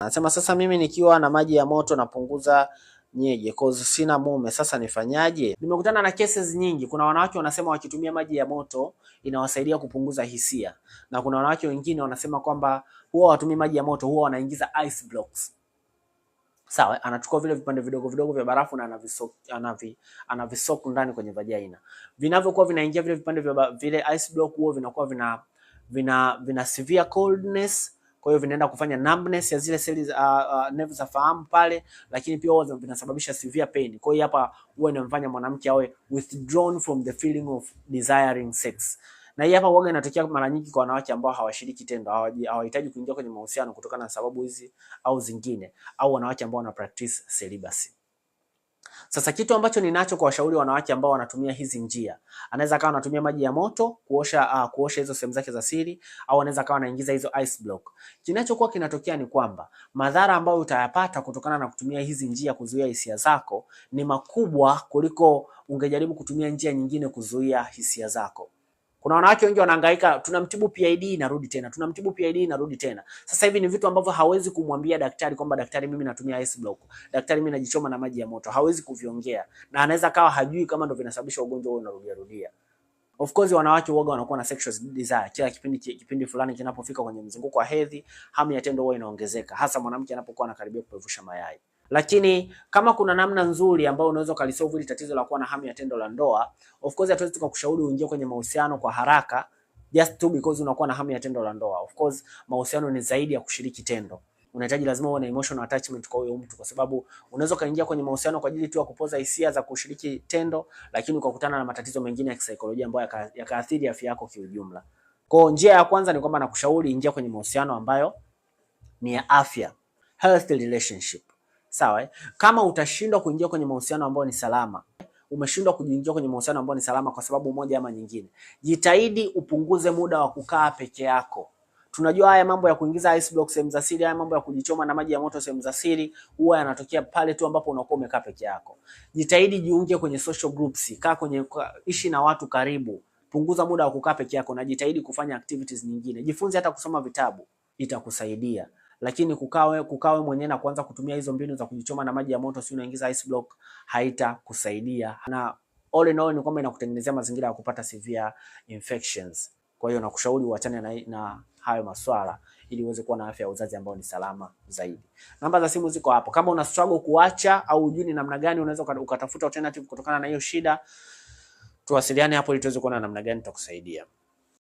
Anasema sasa mimi nikiwa na maji ya moto napunguza nyeje cause sina mume, sasa nifanyaje? Nimekutana na cases nyingi. Kuna wanawake wanasema wakitumia maji ya moto inawasaidia kupunguza hisia, na kuna wanawake wengine wanasema kwamba huwa watumii maji ya moto, huwa wanaingiza ice blocks. Sawa, anachukua vile vipande vidogo vidogo vya barafu na anavisoak ndani kwenye vagina. Vinavyokuwa vinaingia vile vipande vya vile ice block, huwa vinakuwa vina severe coldness. Kwa hiyo vinaenda kufanya numbness ya zile seli nerve za fahamu pale, lakini pia huwa vinasababisha severe pain. Kwa hiyo hapa huwa inamfanya mwanamke awe withdrawn from the feeling of desiring sex. Na hii hapa huwa inatokea mara nyingi kwa wanawake ambao hawashiriki tendo, hawahitaji kuingia kwenye mahusiano kutokana na sababu hizi au zingine, au wanawake ambao wana practice celibacy. Sasa kitu ambacho ninacho kwa washauri wanawake ambao wanatumia hizi njia, anaweza akawa anatumia maji ya moto kuosha hizo sehemu zake za siri, au anaweza akawa anaingiza hizo ice block. Kinachokuwa kinatokea ni kwamba madhara ambayo utayapata kutokana na kutumia hizi njia kuzuia hisia zako ni makubwa kuliko ungejaribu kutumia njia nyingine kuzuia hisia zako. Kuna wanawake wengi wanahangaika, tunamtibu PID inarudi tena, tunamtibu PID inarudi tena. Sasa hivi ni vitu ambavyo hawezi kumwambia daktari kwamba daktari, mimi natumia ice block, daktari, mimi najichoma na maji ya moto. Hawezi kuviongea, na anaweza kawa hajui kama ndio vinasababisha ugonjwa huo unarudia rudia. Of course wanawake woga wanakuwa na sexual desire kila kipindi fulani kinapofika kwenye mzunguko wa hedhi, hamu ya tendo huwa inaongezeka, hasa mwanamke anapokuwa anakaribia kupevusha mayai. Lakini kama kuna namna nzuri ambayo unaweza ukalisolve hili tatizo la kuwa na hamu ya tendo la ndoa, of course hatuwezi tukakushauri uingie kwenye mahusiano kwa haraka just to because unakuwa na hamu ya tendo la ndoa. Of course mahusiano ni zaidi ya kushiriki tendo. Unahitaji lazima uwe na emotional attachment kwa huyo mtu, kwa sababu unaweza kaingia kwenye mahusiano kwa ajili tu ya kupoza hisia za kushiriki tendo, lakini ukakutana na matatizo mengine ya kisaikolojia ambayo yakaathiri afya yako kiujumla. Kwa njia ya kwanza ni kwamba nakushauri ingia kwenye mahusiano ambayo ni ya afya, healthy relationship. Sawa, kama utashindwa kuingia kwenye mahusiano ambayo ni salama, umeshindwa kuingia kwenye mahusiano ambayo ni salama kwa sababu moja ama nyingine, jitahidi upunguze muda wa kukaa peke yako. Tunajua haya mambo ya kuingiza ice block sehemu za siri, haya mambo ya kujichoma na maji ya moto sehemu za siri huwa yanatokea pale tu ambapo unakuwa umekaa peke yako. Jitahidi jiunge kwenye social groups, ishi na watu karibu. Punguza muda wa kukaa peke yako na jitahidi kufanya activities nyingine. Jifunze hata kusoma vitabu, itakusaidia. Lakini kukawe mwenyewe na kuanza kutumia hizo mbinu za kujichoma na maji ya moto, si unaingiza ice block, haitakusaidia. Na all in all ni kwamba inakutengenezea mazingira ya kupata severe infections. Kwa hiyo nakushauri uachane na hayo maswala ili uweze kuwa na afya ya uzazi ambayo ni salama zaidi. Namba za simu ziko hapo. Kama una struggle kuacha au hujui ni namna gani unaweza ukatafuta alternative kutokana na hiyo shida, tuwasiliane hapo ili tuweze kuona namna gani tutakusaidia.